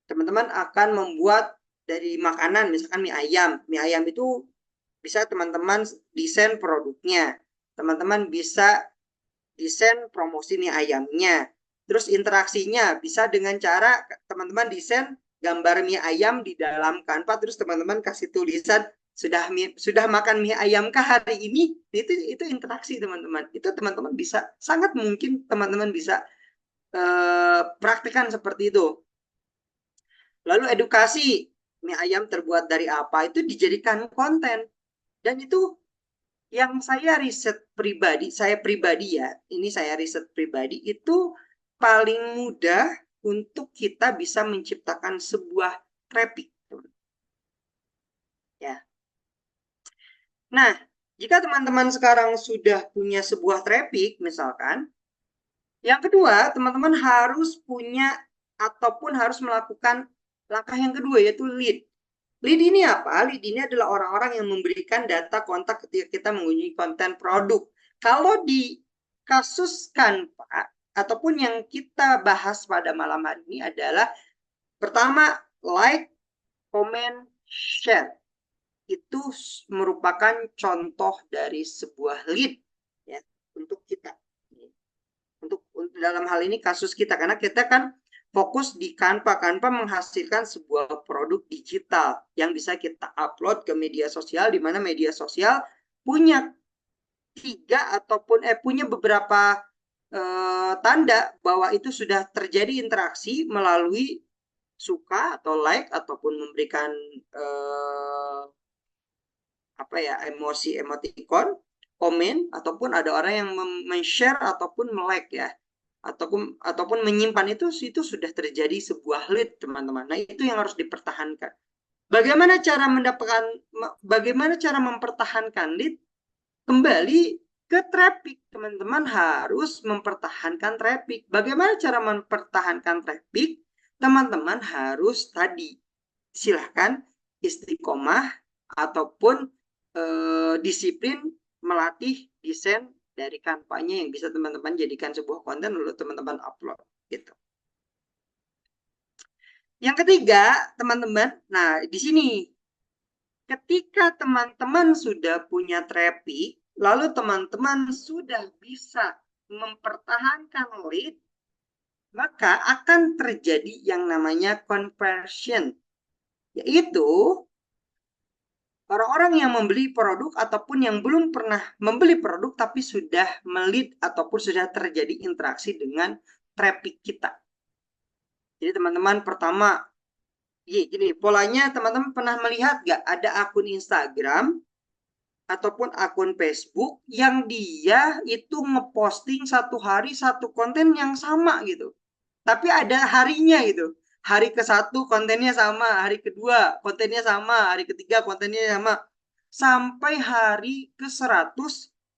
teman-teman akan membuat dari makanan, misalkan mie ayam. Mie ayam itu bisa teman-teman desain produknya. Teman-teman bisa desain promosi mie ayamnya. Terus interaksinya bisa dengan cara teman-teman desain gambar mie ayam di dalam Canva, terus teman-teman kasih tulisan sudah makan mie ayam kah hari ini? Itu interaksi teman-teman. Itu teman-teman bisa, sangat mungkin teman-teman bisa praktikkan seperti itu. Lalu edukasi, mie ayam terbuat dari apa, itu dijadikan konten. Dan itu yang saya riset pribadi, ini saya riset pribadi, itu paling mudah untuk kita bisa menciptakan sebuah traffic. Ya. Nah, jika teman-teman sekarang sudah punya sebuah traffic, misalkan, yang kedua, teman-teman harus punya ataupun harus melakukan langkah yang kedua, yaitu lead. Lead ini apa? Lead ini adalah orang-orang yang memberikan data kontak ketika kita mengunjungi konten produk. Kalau di kasus Canva, ataupun yang kita bahas pada malam hari ini adalah pertama, like, comment, share. Itu merupakan contoh dari sebuah lead ya, untuk kita. Untuk dalam hal ini kasus kita, karena kita kan fokus di Canva. Canva menghasilkan sebuah produk digital yang bisa kita upload ke media sosial, di mana media sosial punya punya beberapa tanda bahwa itu sudah terjadi interaksi melalui suka atau like ataupun memberikan emoticon, komen, ataupun ada orang yang men-share ataupun melike ya, ataupun menyimpan, itu sudah terjadi sebuah lead teman-teman. Nah, itu yang harus dipertahankan. Bagaimana cara mempertahankan lead? Kembali ke traffic, teman-teman harus mempertahankan traffic. Bagaimana cara mempertahankan traffic? Teman-teman harus tadi, silahkan istiqomah ataupun disiplin melatih desain dari kampanye yang bisa teman-teman jadikan sebuah konten lalu teman-teman upload gitu. Yang ketiga, teman-teman, nah di sini ketika teman-teman sudah punya traffic, lalu teman-teman sudah bisa mempertahankan lead, maka akan terjadi yang namanya conversion, yaitu orang-orang yang membeli produk ataupun yang belum pernah membeli produk tapi sudah melead ataupun sudah terjadi interaksi dengan traffic kita. Jadi teman-teman pertama, gini, polanya teman-teman pernah melihat nggak ada akun Instagram ataupun akun Facebook yang dia itu ngeposting satu hari satu konten yang sama gitu. Tapi ada harinya gitu. Hari ke-1 kontennya sama, hari kedua kontennya sama, hari ketiga kontennya sama. Sampai hari ke-100,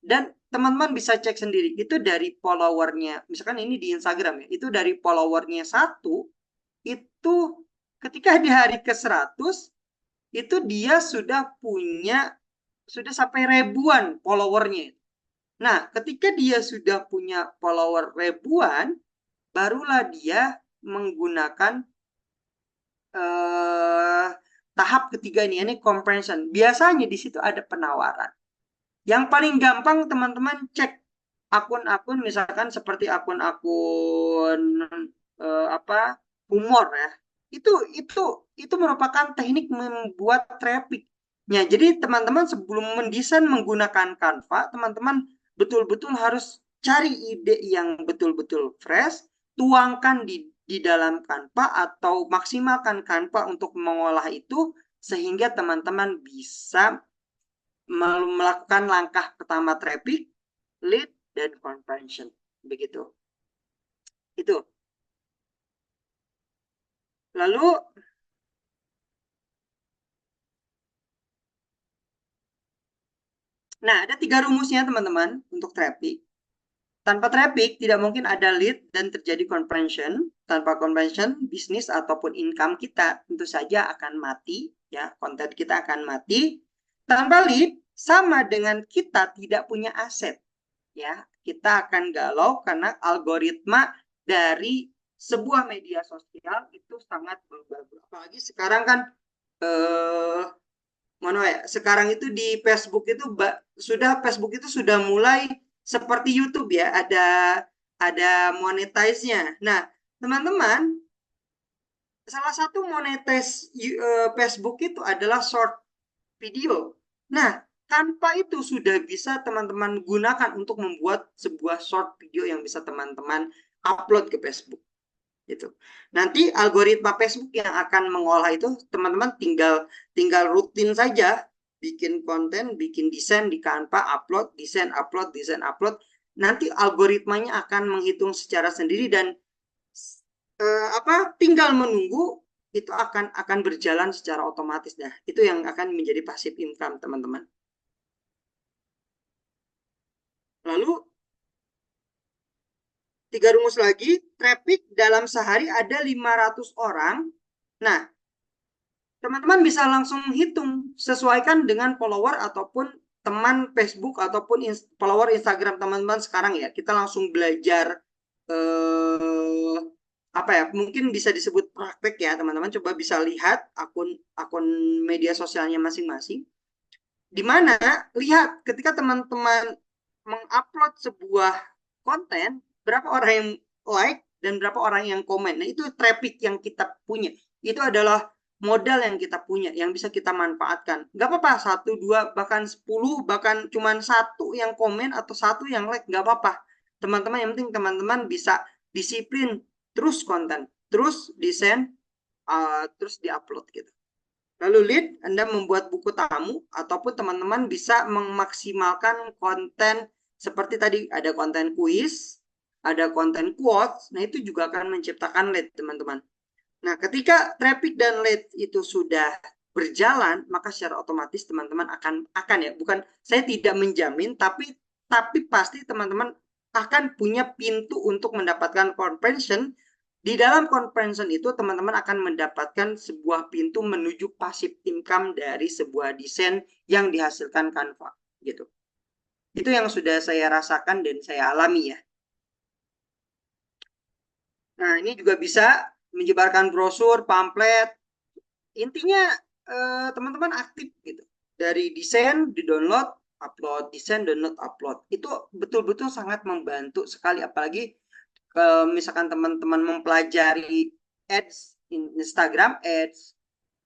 dan teman-teman bisa cek sendiri. Itu dari followernya, misalkan ini di Instagram ya, itu dari followernya 1, itu ketika di hari ke-100, itu dia sudah sampai ribuan followernya. Nah, ketika dia sudah punya follower ribuan, barulah dia menggunakan tahap ketiga ini comparison. Biasanya di situ ada penawaran. Yang paling gampang teman-teman cek akun-akun misalkan seperti akun-akun apa humor ya. Itu itu itu merupakan teknik membuat traffic-nya. Jadi teman-teman sebelum mendesain menggunakan Canva, teman-teman betul-betul harus cari ide yang betul-betul fresh, tuangkan di dalam Canva atau maksimalkan Canva untuk mengolah itu sehingga teman-teman bisa melakukan langkah pertama traffic, lead, dan conversion. Begitu. Itu. Lalu, nah ada 3 rumusnya teman-teman untuk traffic. Tanpa traffic tidak mungkin ada lead dan terjadi conversion. Tanpa conversion, bisnis ataupun income kita tentu saja akan mati, ya, konten kita akan mati. Tanpa lead sama dengan kita tidak punya aset, ya. Kita akan galau karena algoritma dari sebuah media sosial itu sangat berubah. Apalagi sekarang kan mana ya? Sekarang itu di Facebook itu Facebook itu sudah mulai seperti YouTube ya, ada monetize-nya. Nah, teman-teman, salah satu monetize Facebook itu adalah short video. Nah, tanpa itu sudah bisa teman-teman gunakan untuk membuat sebuah short video yang bisa teman-teman upload ke Facebook. Gitu. Nanti algoritma Facebook yang akan mengolah itu teman-teman tinggal rutin saja bikin konten, bikin desain di Canva, upload, desain, upload, desain, upload. Nanti algoritmanya akan menghitung secara sendiri dan tinggal menunggu itu akan berjalan secara otomatis dah. Itu yang akan menjadi passive income, teman-teman. Lalu 3 rumus lagi, traffic dalam sehari ada 500 orang. Nah, teman-teman bisa langsung hitung, sesuaikan dengan follower ataupun teman Facebook ataupun follower Instagram teman-teman sekarang ya. Kita langsung belajar mungkin bisa disebut praktek ya teman-teman. Coba bisa lihat akun media sosialnya masing-masing. Di mana lihat ketika teman-teman mengupload sebuah konten, berapa orang yang like dan berapa orang yang komen. Nah, itu traffic yang kita punya. Itu adalah modal yang kita punya, yang bisa kita manfaatkan. Nggak apa-apa, 1, 2, bahkan 10, bahkan cuma 1 yang komen atau 1 yang like, nggak apa-apa. Teman-teman, yang penting teman-teman bisa disiplin, terus konten, terus desain, terus diupload gitu. Lalu lead, Anda membuat buku tamu, ataupun teman-teman bisa memaksimalkan konten seperti tadi, ada konten kuis, ada konten quotes, nah itu juga akan menciptakan lead, teman-teman. Nah, ketika traffic dan lead itu sudah berjalan, maka secara otomatis teman-teman akan ya, bukan saya tidak menjamin, tapi pasti teman-teman akan punya pintu untuk mendapatkan conversion. Di dalam conversion itu teman-teman akan mendapatkan sebuah pintu menuju passive income dari sebuah desain yang dihasilkan Canva gitu. Itu yang sudah saya rasakan dan saya alami ya. Nah, ini juga bisa menyebarkan brosur, pamflet. Intinya teman-teman aktif gitu. Dari desain, di-download, upload, desain, download, upload. Itu betul-betul sangat membantu sekali. Apalagi misalkan teman-teman mempelajari ads, Instagram ads,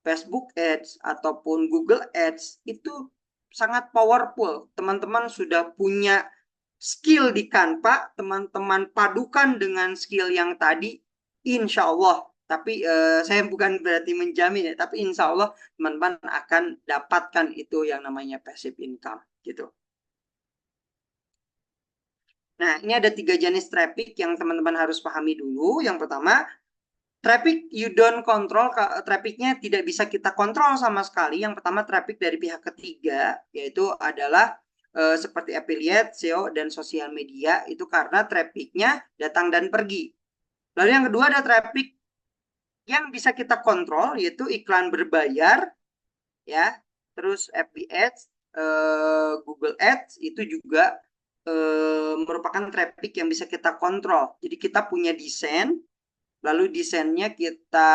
Facebook ads, ataupun Google ads, itu sangat powerful. Teman-teman sudah punya skill di Canva, teman-teman padukan dengan skill yang tadi, insya Allah. Tapi saya bukan berarti menjamin ya, tapi insya Allah teman-teman akan dapatkan itu yang namanya passive income gitu. Nah, ini ada 3 jenis traffic yang teman-teman harus pahami dulu. Yang pertama, traffic you don't control, trafficnya tidak bisa kita kontrol sama sekali. Yang pertama, traffic dari pihak ketiga, yaitu adalah seperti affiliate, SEO, dan sosial media. Itu karena trafficnya datang dan pergi. Lalu yang kedua ada traffic yang bisa kita kontrol, yaitu iklan berbayar, ya. Terus FB Ads, Google Ads, itu juga merupakan traffic yang bisa kita kontrol. Jadi kita punya desain, lalu desainnya kita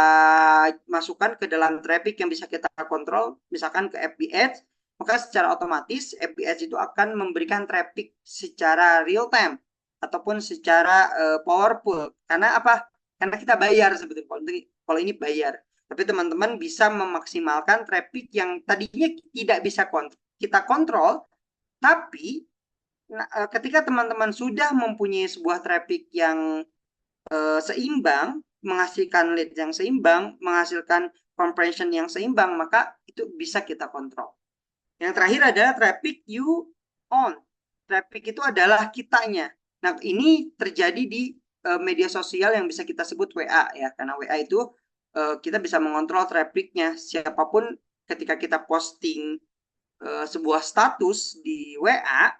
masukkan ke dalam traffic yang bisa kita kontrol, misalkan ke FB Ads, maka secara otomatis FB Ads itu akan memberikan traffic secara real time ataupun secara powerful. Karena apa? Karena kita bayar sebetulnya. Kalau ini bayar. Tapi teman-teman bisa memaksimalkan traffic yang tadinya tidak bisa kita kontrol, tapi ketika teman-teman sudah mempunyai sebuah traffic yang seimbang, menghasilkan lead yang seimbang, menghasilkan conversion yang seimbang, maka itu bisa kita kontrol. Yang terakhir adalah traffic you own. Traffic itu adalah kitanya. Nah, ini terjadi di media sosial yang bisa kita sebut WA ya, karena WA itu kita bisa mengontrol trafficnya. Siapapun ketika kita posting sebuah status di WA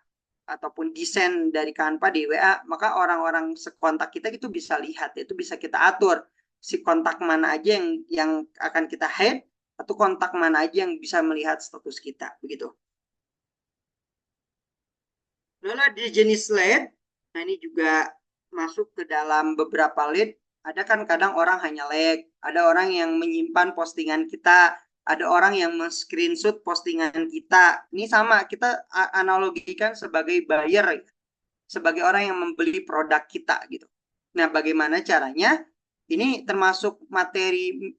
ataupun desain dari Canva di WA, maka orang-orang sekontak kita itu bisa lihat, itu bisa kita atur si kontak mana aja yang akan kita hide atau kontak mana aja yang bisa melihat status kita, begitu. Lalu di jenis lead, nah ini juga masuk ke dalam beberapa lead. Ada kan kadang orang hanya like, ada orang yang menyimpan postingan kita, ada orang yang men-screenshot postingan kita. Ini sama, kita analogikan sebagai buyer, sebagai orang yang membeli produk kita gitu. Nah, bagaimana caranya? Ini termasuk materi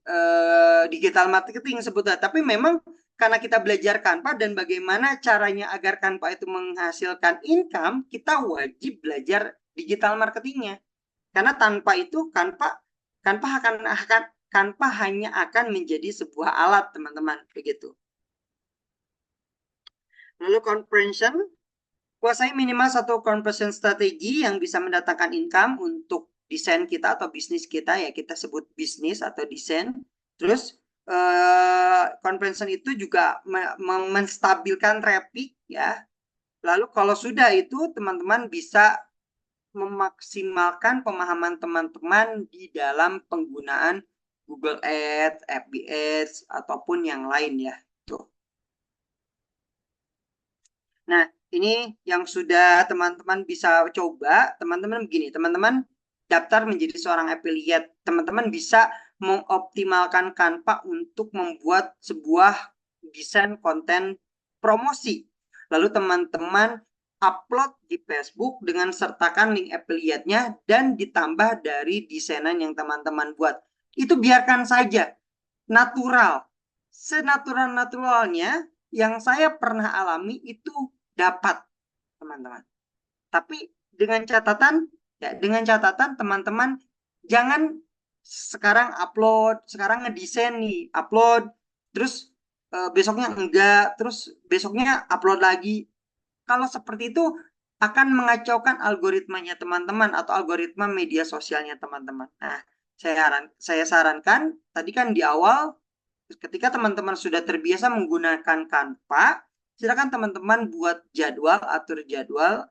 digital marketing sebetulnya, tapi memang karena kita belajar Canva dan bagaimana caranya agar Canva itu menghasilkan income, kita wajib belajar digital marketingnya. Karena tanpa itu Canva hanya akan menjadi sebuah alat, teman-teman, begitu. Lalu conversion, kuasai minimal satu conversion strategi yang bisa mendatangkan income untuk desain kita atau bisnis kita, ya kita sebut bisnis atau desain. Terus conversion itu juga menstabilkan traffic ya. Lalu kalau sudah itu teman-teman bisa memaksimalkan pemahaman teman-teman di dalam penggunaan Google Ads, FB Ads ataupun yang lain ya. Tuh. Nah, ini yang sudah teman-teman bisa coba, teman-teman begini, teman-teman daftar menjadi seorang affiliate, teman-teman bisa mengoptimalkan Canva untuk membuat sebuah desain konten promosi. Lalu teman-teman upload di Facebook dengan sertakan link affiliate-nya dan ditambah dari desainan yang teman-teman buat. Itu biarkan saja, natural. Senatural-naturalnya yang saya pernah alami itu dapat, teman-teman. Tapi dengan catatan, ya dengan catatan teman-teman jangan sekarang upload, sekarang ngedesain nih, upload, terus besoknya enggak, terus besoknya upload lagi. Kalau seperti itu akan mengacaukan algoritmanya teman-teman atau algoritma media sosialnya teman-teman. Nah, saya sarankan tadi kan di awal ketika teman-teman sudah terbiasa menggunakan Canva, silakan teman-teman buat jadwal, atur jadwal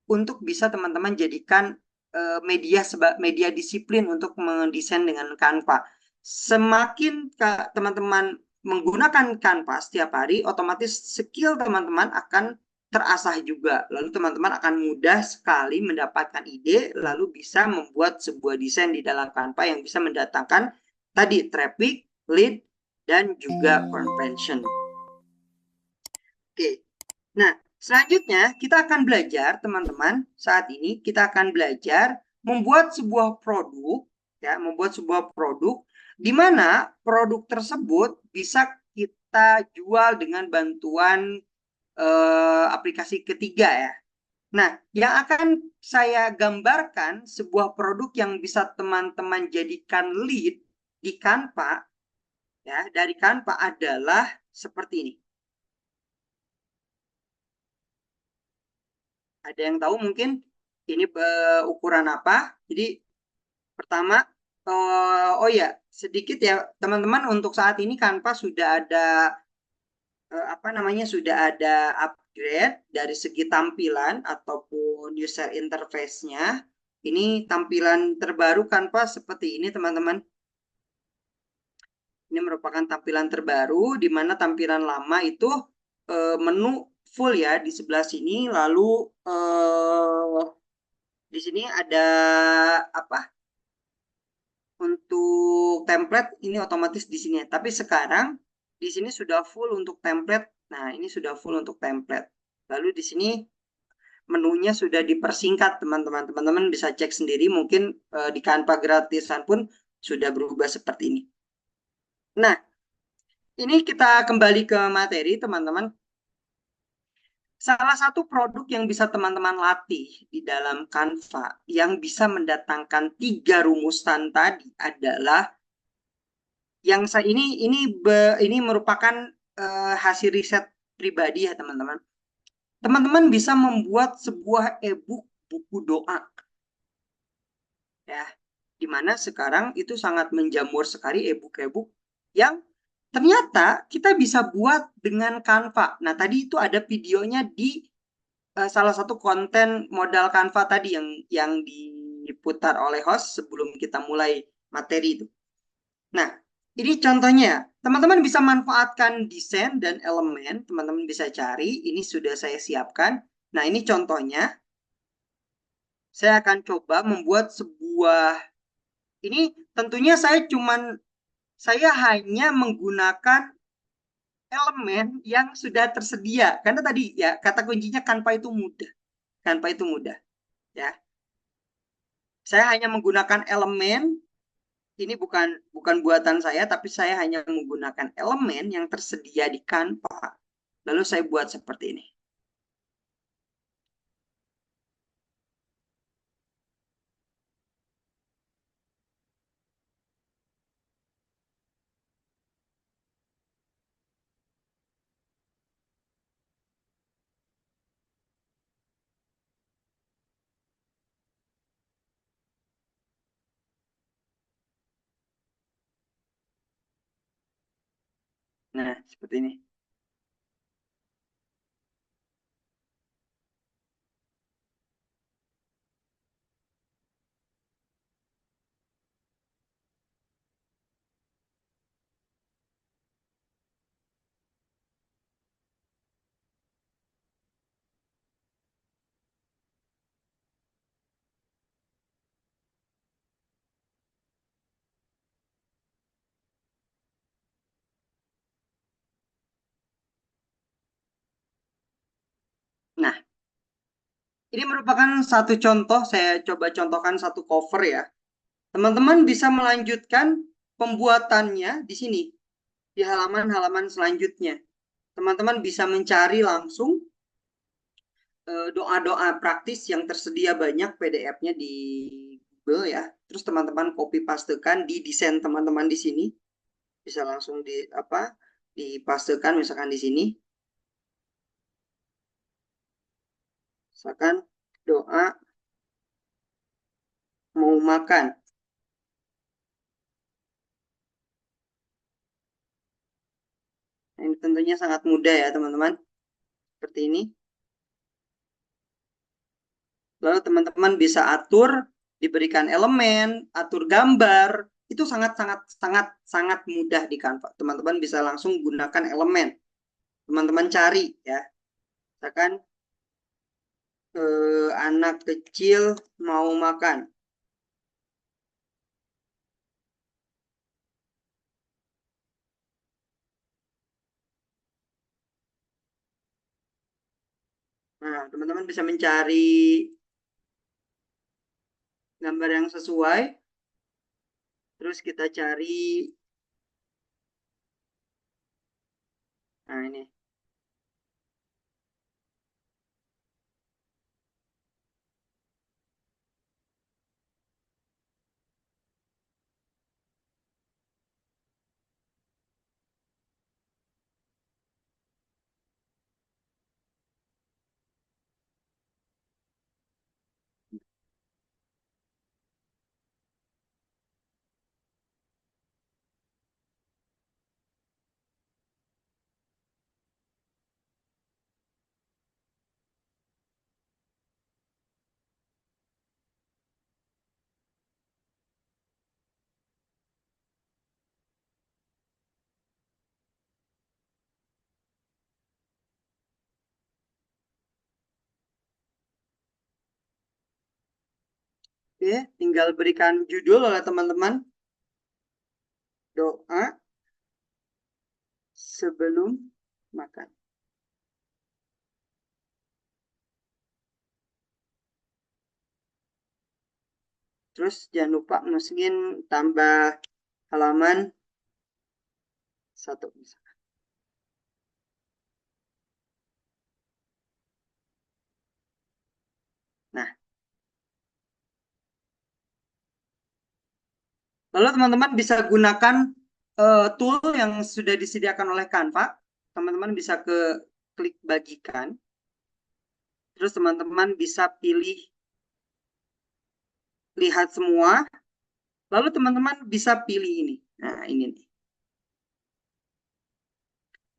untuk bisa teman-teman jadikan media disiplin untuk mendesain dengan Canva. Semakin teman-teman menggunakan Canva setiap hari, otomatis skill teman-teman akan terasah juga. Lalu teman-teman akan mudah sekali mendapatkan ide, lalu bisa membuat sebuah desain di dalam Canva yang bisa mendatangkan tadi traffic, lead, dan juga conversion. Oke, nah selanjutnya kita akan belajar teman-teman, saat ini kita akan belajar membuat sebuah produk, ya, membuat sebuah produk di mana produk tersebut bisa kita jual dengan bantuan aplikasi ketiga ya. Nah, yang akan saya gambarkan sebuah produk yang bisa teman-teman jadikan lead di Canva, ya, dari Canva adalah seperti ini. Ada yang tahu mungkin ini ukuran apa? Jadi pertama, oh ya, sedikit ya teman-teman, untuk saat ini Canva sudah ada sudah ada upgrade dari segi tampilan ataupun user interface-nya. Ini tampilan terbaru Canva seperti ini teman-teman. Ini merupakan tampilan terbaru, di mana tampilan lama itu menu full ya di sebelah sini. Lalu di sini ada apa? Untuk template ini otomatis di sini. Tapi sekarang di sini sudah full untuk template Nah, ini sudah full untuk template. Lalu di sini menunya sudah dipersingkat, teman-teman. Teman-teman bisa cek sendiri, mungkin di Canva gratisan pun sudah berubah seperti ini. Nah, ini kita kembali ke materi, teman-teman. Salah satu produk yang bisa teman-teman latih di dalam Canva yang bisa mendatangkan 3 rumusan tadi adalah yang saya ini merupakan hasil riset pribadi ya, teman-teman. Teman-teman bisa membuat sebuah e-book buku doa ya, dimana sekarang itu sangat menjamur sekali e-book yang ternyata kita bisa buat dengan Canva. Nah, tadi itu ada videonya di salah satu konten modal Canva tadi yang diputar oleh host sebelum kita mulai materi itu. Nah, ini contohnya. Teman-teman bisa manfaatkan desain dan elemen. Teman-teman bisa cari. Ini sudah saya siapkan. Nah, ini contohnya. Saya akan coba membuat sebuah. Ini tentunya saya hanya menggunakan elemen yang sudah tersedia. Karena tadi ya kata kuncinya Canva itu mudah. Canva itu mudah. Ya, saya hanya menggunakan elemen. Ini bukan buatan saya, tapi saya hanya menggunakan elemen yang tersedia di Canva. Lalu saya buat seperti ini. Nah, seperti ini. Nah, ini merupakan satu contoh, saya coba contohkan satu cover ya. Teman-teman bisa melanjutkan pembuatannya di sini, di halaman-halaman selanjutnya. Teman-teman bisa mencari langsung doa-doa praktis yang tersedia banyak PDF-nya di Google ya. Terus teman-teman copy pastekan di desain teman-teman di sini. Bisa langsung dipastekan misalkan di sini. Misalkan doa mau makan. Nah, ini tentunya sangat mudah ya teman-teman. Seperti ini. Lalu teman-teman bisa atur, diberikan elemen, atur gambar. Itu sangat sangat sangat sangat mudah di Canva. Teman-teman bisa langsung gunakan elemen. Teman-teman cari ya. Misalkan anak kecil mau makan. Nah, teman-teman bisa mencari gambar yang sesuai. Terus kita cari. Nah, ini. Oke, tinggal berikan judul oleh teman-teman. Doa sebelum makan. Terus jangan lupa masukin tambah halaman 1 misalkan. Nah, lalu teman-teman bisa gunakan tool yang sudah disediakan oleh Canva. Teman-teman bisa klik bagikan. Terus teman-teman bisa pilih lihat semua. Lalu teman-teman bisa pilih ini. Nah, ini nih.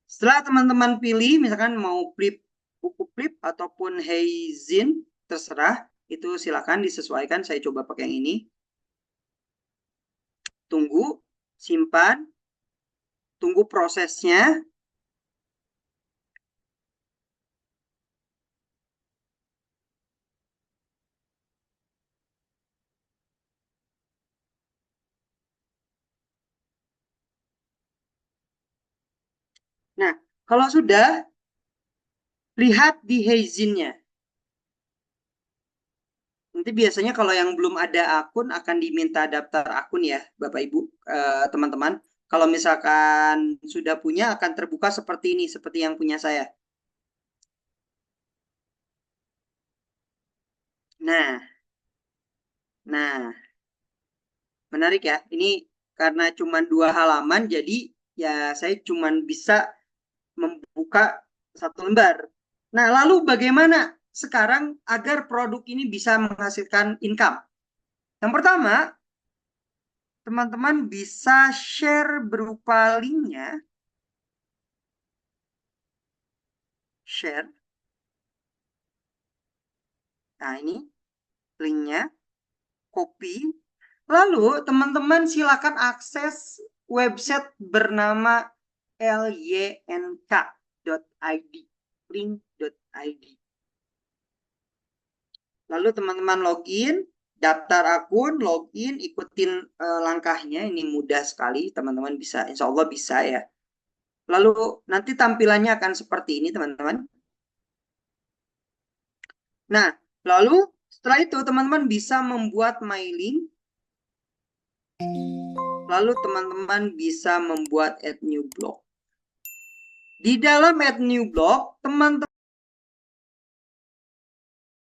Setelah teman-teman pilih, misalkan mau flip, buku flip ataupun Heizin, terserah. Itu silakan disesuaikan. Saya coba pakai yang ini. Tunggu, simpan, tunggu prosesnya. Nah, kalau sudah, lihat di Heizinnya. Nanti biasanya kalau yang belum ada akun akan diminta daftar akun ya, Bapak Ibu, teman-teman. Kalau misalkan sudah punya akan terbuka seperti ini, seperti yang punya saya. Nah, menarik ya. Ini karena cuma 2 halaman, jadi ya saya cuma bisa membuka 1 lembar. Nah, lalu bagaimana sekarang agar produk ini bisa menghasilkan income? Yang pertama, teman-teman bisa share berupa linknya. Share. Nah, ini linknya. Copy. Lalu, teman-teman silakan akses website bernama lynk.id. link.id. Lalu teman-teman login, daftar akun, login, ikutin langkahnya. Ini mudah sekali, teman-teman bisa, insya Allah bisa ya. Lalu nanti tampilannya akan seperti ini, teman-teman. Nah, lalu setelah itu teman-teman bisa membuat mailing. Lalu teman-teman bisa membuat add new blog. Di dalam add new blog, teman-teman